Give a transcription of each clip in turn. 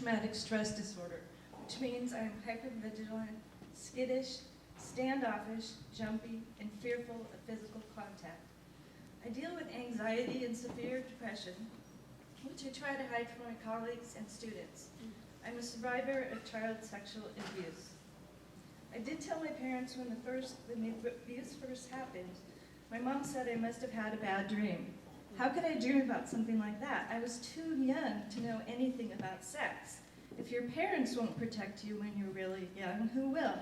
post-traumatic stress disorder, which means I am hypervigilant, skittish, standoffish, jumpy, and fearful of physical contact. I deal with anxiety and severe depression, which I try to hide from my colleagues and students. I'm a survivor of child sexual abuse. I did tell my parents when the abuse first happened. My mom said I must have had a bad dream. How could I dream about something like that? I was too young to know anything about sex. If your parents won't protect you when you're really young, who will?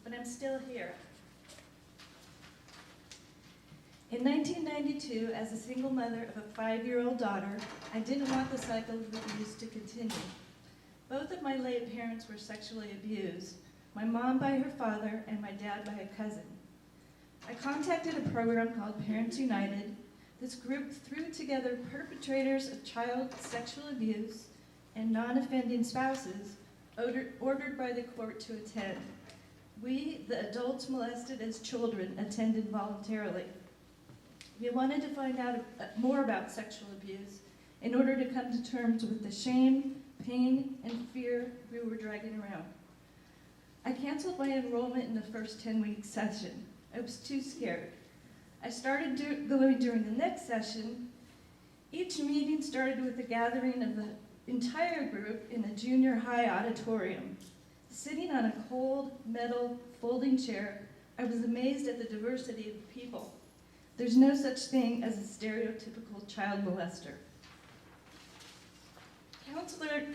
But I'm still here. In 1992, as a single mother of a 5-year-old daughter, I didn't want the cycle of abuse to continue. Both of my late parents were sexually abused, my mom by her father and my dad by a cousin. I contacted a program called Parents United. This group threw together perpetrators of child sexual abuse and non-offending spouses ordered by the court to attend. We, the adults molested as children, attended voluntarily. We wanted to find out more about sexual abuse in order to come to terms with the shame, pain, and fear we were dragging around. I canceled my enrollment in the first 10-week session. I was too scared. I started going during the next session. Each meeting started with a gathering of the entire group in a junior high auditorium. Sitting on a cold, metal, folding chair, I was amazed at the diversity of the people. There's no such thing as a stereotypical child molester.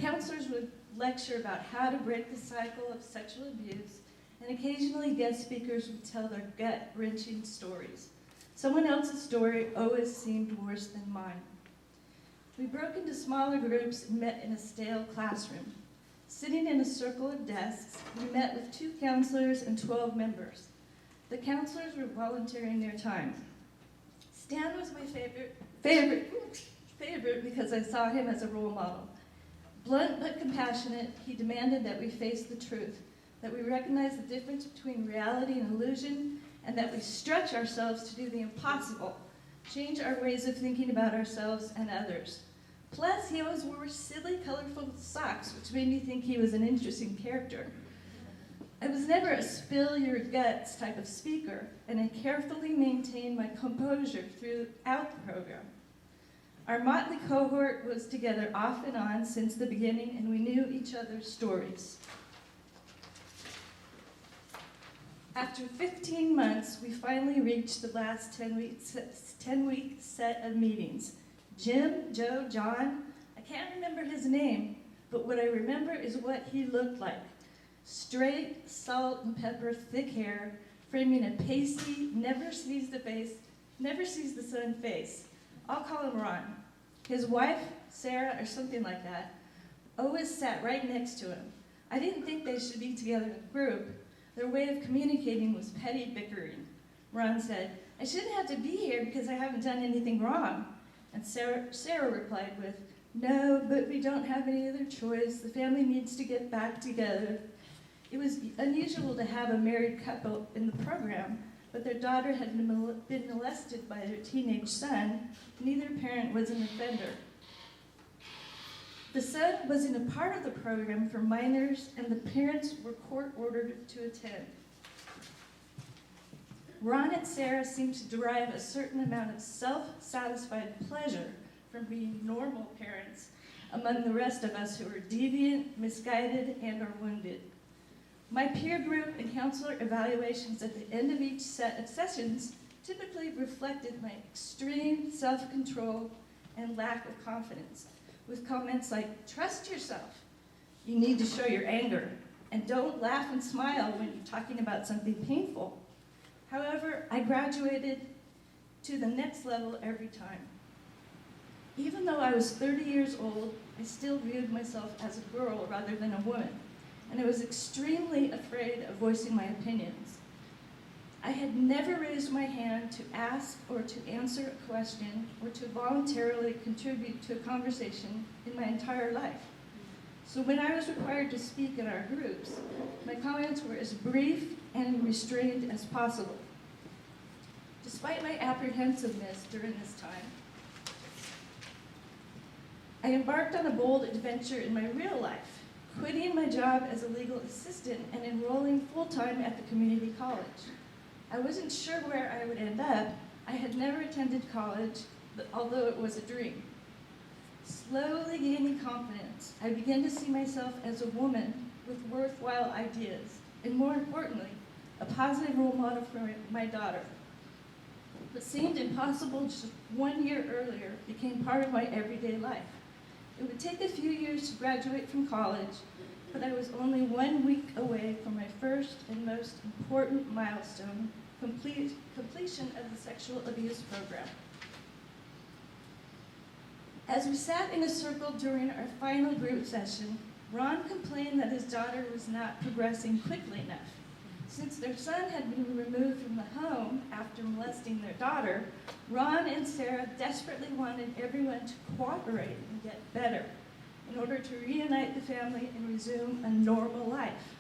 Counselors would lecture about how to break the cycle of sexual abuse, and occasionally guest speakers would tell their gut-wrenching stories. Someone else's story always seemed worse than mine. We broke into smaller groups and met in a stale classroom. Sitting in a circle of desks, we met with 2 counselors and 12 members. The counselors were volunteering their time. Stan was my favorite because I saw him as a role model. Blunt but compassionate, he demanded that we face the truth, that we recognize the difference between reality and illusion, and that we stretch ourselves to do the impossible, change our ways of thinking about ourselves and others. Plus, he always wore silly, colorful socks, which made me think he was an interesting character. I was never a spill your guts type of speaker, and I carefully maintained my composure throughout the program. Our motley cohort was together off and on since the beginning, and we knew each other's stories. After 15 months, we finally reached the last 10-week set of meetings. Jim, Joe, John, I can't remember his name, but what I remember is what he looked like. Straight, salt and pepper, thick hair, framing a pasty, never sees the sun face. I'll call him Ron. His wife, Sarah, or something like that, always sat right next to him. I didn't think they should be together in a group. Their way of communicating was petty bickering. Ron said, "I shouldn't have to be here because I haven't done anything wrong." And Sarah replied with, "No, but we don't have any other choice. The family needs to get back together." It was unusual to have a married couple in the program, but their daughter had been molested by their teenage son. Neither parent was an offender. The son was in a part of the program for minors, and the parents were court-ordered to attend. Ron and Sarah seemed to derive a certain amount of self-satisfied pleasure from being normal parents among the rest of us who were deviant, misguided, and or wounded. My peer group and counselor evaluations at the end of each set of sessions typically reflected my extreme self-control and lack of confidence, with comments like, "Trust yourself. You need to show your anger, and don't laugh and smile when you're talking about something painful." However, I graduated to the next level every time. Even though I was 30 years old, I still viewed myself as a girl rather than a woman, and I was extremely afraid of voicing my opinions. I had never raised my hand to ask or to answer a question or to voluntarily contribute to a conversation in my entire life. So when I was required to speak in our groups, my comments were as brief and restrained as possible. Despite my apprehensiveness during this time, I embarked on a bold adventure in my real life, quitting my job as a legal assistant and enrolling full-time at the community college. I wasn't sure where I would end up. I had never attended college, although it was a dream. Slowly gaining confidence, I began to see myself as a woman with worthwhile ideas, and more importantly, a positive role model for my daughter. What seemed impossible just 1 year earlier became part of my everyday life. It would take a few years to graduate from college, but I was only 1 week away from my first and most important milestone, completion of the sexual abuse program. As we sat in a circle during our final group session, Ron complained that his daughter was not progressing quickly enough. Since their son had been removed from the home after molesting their daughter, Ron and Sarah desperately wanted everyone to cooperate and get better in order to reunite the family and resume a normal life.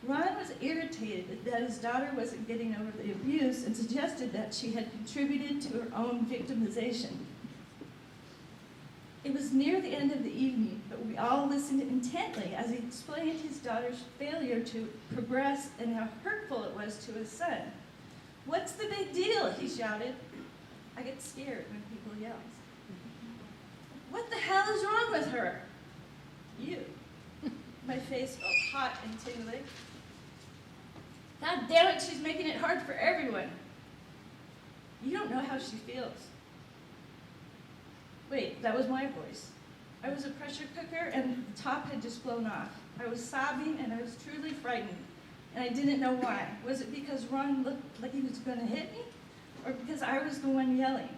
Ron was irritated that his daughter wasn't getting over the abuse and suggested that she had contributed to her own victimization. It was near the end of the evening, but we all listened intently as he explained his daughter's failure to progress and how hurtful it was to his son. "What's the big deal?" he shouted. I get scared when people yell. "What the hell is wrong with her?" "You." My face felt hot and tingling. "God damn it, she's making it hard for everyone." "You don't know how she feels." Wait, that was my voice. I was a pressure cooker and the top had just blown off. I was sobbing and I was truly frightened, and I didn't know why. Was it because Ron looked like he was going to hit me, or because I was the one yelling?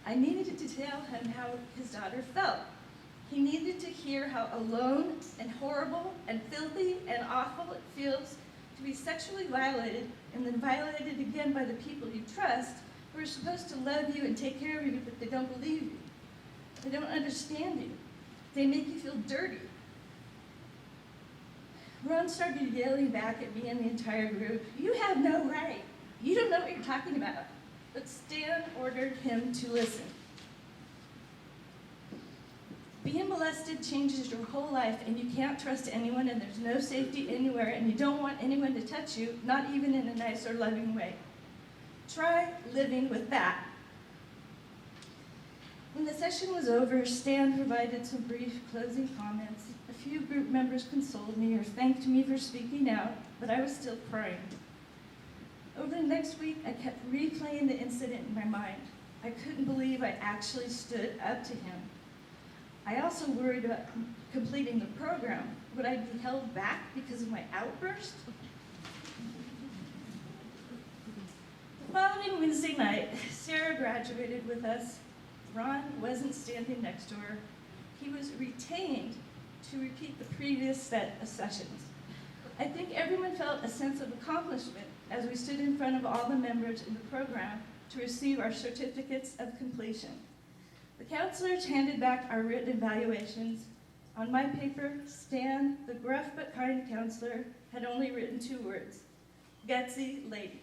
I needed to tell him how his daughter felt. He needed to hear how alone and horrible and filthy and awful it feels to be sexually violated and then violated again by the people you trust, who are supposed to love you and take care of you, but they don't believe you. They don't understand you. They make you feel dirty. Ron started yelling back at me and the entire group, "You have no right. You don't know what you're talking about." But Stan ordered him to listen. Being molested changes your whole life, and you can't trust anyone, and there's no safety anywhere, and you don't want anyone to touch you, not even in a nice or loving way. Try living with that. When the session was over, Stan provided some brief closing comments. A few group members consoled me or thanked me for speaking out, but I was still crying. Over the next week, I kept replaying the incident in my mind. I couldn't believe I actually stood up to him. I also worried about completing the program. Would I be held back because of my outburst? The following Wednesday night, Sarah graduated with us. Ron wasn't standing next to her. He was retained to repeat the previous set of sessions. I think everyone felt a sense of accomplishment as we stood in front of all the members in the program to receive our certificates of completion. The counselors handed back our written evaluations. On my paper, Stan, the gruff but kind counselor, had only written 2 words: "Gutsy lady."